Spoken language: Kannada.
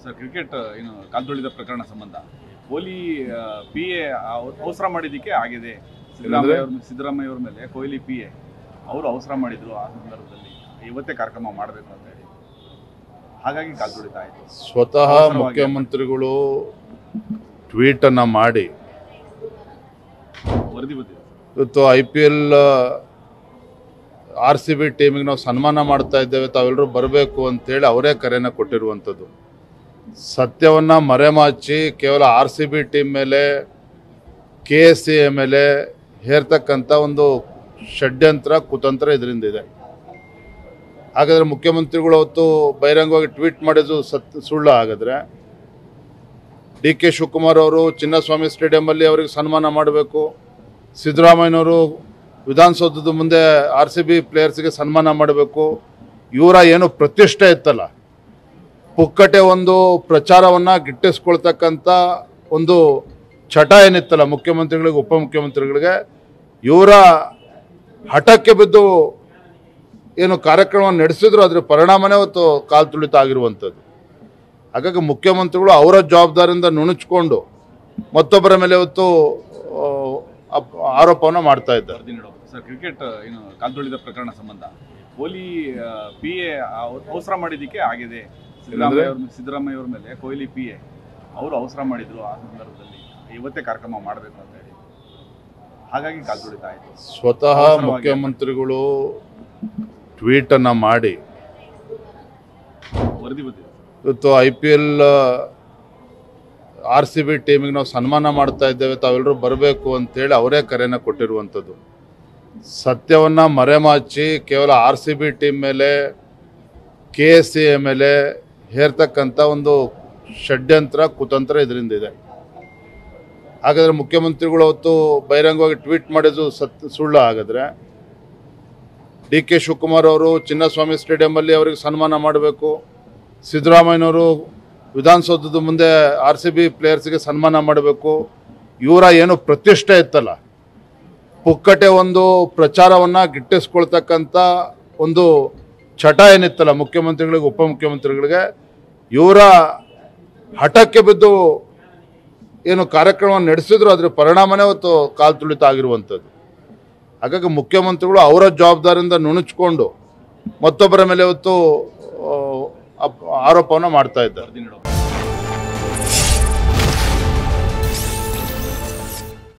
ಸರ್ ಕ್ರಿಕೆಟ್ ಏನು ಕಾಲ್ತುಳಿದ ಪ್ರಕರಣ ಸಂಬಂಧ ಕೊಹ್ಲಿ PA ಅವಸರ ಮಾಡಿದ್ದಕ್ಕೆ ಆಗಿದೆ. ಸಿದ್ದರಾಮಯ್ಯ ಅವ್ರ ಮೇಲೆ ಕೊಹ್ಲಿ PA ಅವರು ಅವಸರ ಮಾಡಿದ್ರು. ಆ ಸಂದರ್ಭದಲ್ಲಿ ಇವತ್ತೇ ಕಾರ್ಯಕ್ರಮ ಮಾಡಬೇಕು ಅಂತ ಹೇಳಿ ಹಾಗಾಗಿ ಕಾಲ್ತುಳಿತ ಆಯಿತು. ಸ್ವತಃ ಮುಖ್ಯಮಂತ್ರಿಗಳು ಟ್ವೀಟ್ ಅನ್ನ ಮಾಡಿ ವರದಿ ಬಂದಿದೆ. ಇವತ್ತು IPL RCB ಟೀಮಿಗೆ ನಾವು ಸನ್ಮಾನ ಮಾಡ್ತಾ ಇದ್ದೇವೆ, ತಾವೆಲ್ಲರೂ ಬರಬೇಕು ಅಂತೇಳಿ ಅವರೇ ಕರೆನ ಕೊಟ್ಟಿರುವಂಥದ್ದು. ಸತ್ಯವನ್ನು ಮರೆಮಾಚಿ ಕೇವಲ RCB ಟೀಮ್ ಮೇಲೆ KSCA ಮೇಲೆ ಹೇರ್ತಕ್ಕಂಥ ಒಂದು ಷಡ್ಯಂತ್ರ ಕುತಂತ್ರ ಇದರಿಂದ ಇದೆ. ಹಾಗಾದರೆ ಮುಖ್ಯಮಂತ್ರಿಗಳು ಅವತ್ತು ಬಹಿರಂಗವಾಗಿ ಟ್ವೀಟ್ ಮಾಡಿದ್ದು ಸುಳ್ಳು. ಹಾಗಾದರೆ DK ಶಿವಕುಮಾರ್ ಅವರು ಚಿನ್ನಸ್ವಾಮಿ ಸ್ಟೇಡಿಯಮಲ್ಲಿ ಅವರಿಗೆ ಸನ್ಮಾನ ಮಾಡಬೇಕು, ಸಿದ್ದರಾಮಯ್ಯನವರು ವಿಧಾನಸೌಧದ ಮುಂದೆ RCB ಪ್ಲೇಯರ್ಸ್ಗೆ ಸನ್ಮಾನ ಮಾಡಬೇಕು, ಇವರ ಏನು ಪ್ರತಿಷ್ಠೆ ಇತ್ತಲ್ಲ, ಪುಕ್ಕಟೆ ಒಂದು ಪ್ರಚಾರವನ್ನು ಗಿಟ್ಟಿಸ್ಕೊಳ್ತಕ್ಕಂಥ ಒಂದು ಚಟ ಏನಿತ್ತಲ್ಲ ಮುಖ್ಯಮಂತ್ರಿಗಳಿಗೆ ಉಪಮುಖ್ಯಮಂತ್ರಿಗಳಿಗೆ, ಇವರ ಹಠಕ್ಕೆ ಬಿದ್ದು ಏನು ಕಾರ್ಯಕ್ರಮವನ್ನು ನಡೆಸಿದ್ರು ಅದರ ಪರಿಣಾಮನೇ ಇವತ್ತು ಕಾಲ್ತುಳಿತ ಆಗಿರುವಂಥದ್ದು. ಹಾಗಾಗಿ ಮುಖ್ಯಮಂತ್ರಿಗಳು ಅವರ ಜವಾಬ್ದಾರಿಯಿಂದ ನುಣುಚ್ಕೊಂಡು ಮತ್ತೊಬ್ಬರ ಮೇಲೆ ಇವತ್ತು ಆರೋಪವನ್ನು ಮಾಡ್ತಾ ಇದ್ದಾರೆ. ಸರ್ ಕ್ರಿಕೆಟ್ ಏನು ಕಾಲ್ತುಳಿದ ಪ್ರಕರಣ ಸಂಬಂಧ ಕೊಹ್ಲಿ PA ಅವಸರ ಮಾಡಿದ್ದಕ್ಕೆ ಆಗಿದೆ. ಸಿದ್ದರಾಮಯ್ಯ ಅವ್ರ ಮೇಲೆ ಕೊಹ್ಲಿ PA ಅವರು ಅವಸರ ಮಾಡಿದ್ರು. ಆ ಸಂದರ್ಭದಲ್ಲಿ ಇವತ್ತೇ ಕಾರ್ಯಕ್ರಮ ಮಾಡಬೇಕು ಅಂತ ಹೇಳಿ ಹಾಗಾಗಿ ಕಾಲ್ತುಳಿತ ಆಯಿತು. ಸ್ವತಃ ಮುಖ್ಯಮಂತ್ರಿಗಳು ಟ್ವೀಟ್ ಅನ್ನ ಮಾಡಿ ವರದಿ ಬಂದಿದೆ. ಇವತ್ತು IPL RCB ಟೀಮಿಗೆ ನಾವು ಸನ್ಮಾನ ಮಾಡ್ತಾ ಇದ್ದೇವೆ, ತಾವೆಲ್ಲರೂ ಬರಬೇಕು ಅಂತೇಳಿ ಅವರೇ ಕರೆನ ಕೊಟ್ಟಿರುವಂಥದ್ದು. ಸತ್ಯವನ್ನು ಮರೆಮಾಚಿ ಕೇವಲ RCB ಟೀಮ್ ಮೇಲೆ KSCA ಮೇಲೆ ಹೇರ್ತಕ್ಕಂಥ ಒಂದು ಷಡ್ಯಂತ್ರ ಕುತಂತ್ರ ಇದರಿಂದ ಇದೆ. ಹಾಗಾದರೆ ಮುಖ್ಯಮಂತ್ರಿಗಳು ಅವತ್ತು ಬಹಿರಂಗವಾಗಿ ಟ್ವೀಟ್ ಮಾಡಿದ್ದು ಸುಳ್ಳು. ಹಾಗಾದರೆ DK ಶಿವಕುಮಾರ್ ಅವರು ಚಿನ್ನಸ್ವಾಮಿ ಸ್ಟೇಡಿಯಮಲ್ಲಿ ಅವರಿಗೆ ಸನ್ಮಾನ ಮಾಡಬೇಕು, ಸಿದ್ದರಾಮಯ್ಯನವರು ವಿಧಾನಸೌಧದ ಮುಂದೆ RCB ಪ್ಲೇಯರ್ಸ್ಗೆ ಸನ್ಮಾನ ಮಾಡಬೇಕು, ಇವರ ಏನು ಪ್ರತಿಷ್ಠೆ ಇತ್ತಲ್ಲ, ಪುಕ್ಕಟೆ ಒಂದು ಪ್ರಚಾರವನ್ನು ಗಿಟ್ಟಿಸ್ಕೊಳ್ತಕ್ಕಂಥ ಒಂದು ಚಟ ಏನಿತ್ತಲ್ಲ ಮುಖ್ಯಮಂತ್ರಿಗಳಿಗೆ ಉಪಮುಖ್ಯಮಂತ್ರಿಗಳಿಗೆ, ಇವರ ಹಠಕ್ಕೆ ಬಿದ್ದು ಏನು ಕಾರ್ಯಕ್ರಮವನ್ನು ನಡೆಸಿದ್ರು ಅದರ ಪರಿಣಾಮನೇ ಇವತ್ತು ಕಾಲ್ತುಳಿತ ಆಗಿರುವಂಥದ್ದು. ಹಾಗಾಗಿ ಮುಖ್ಯಮಂತ್ರಿಗಳು ಅವರ ಜವಾಬ್ದಾರಿಯಿಂದ ನುಣುಚ್ಕೊಂಡು ಮತ್ತೊಬ್ಬರ ಮೇಲೆ ಇವತ್ತು ಆರೋಪವನ್ನು ಮಾಡ್ತಾ ಇದ್ದಾರೆ.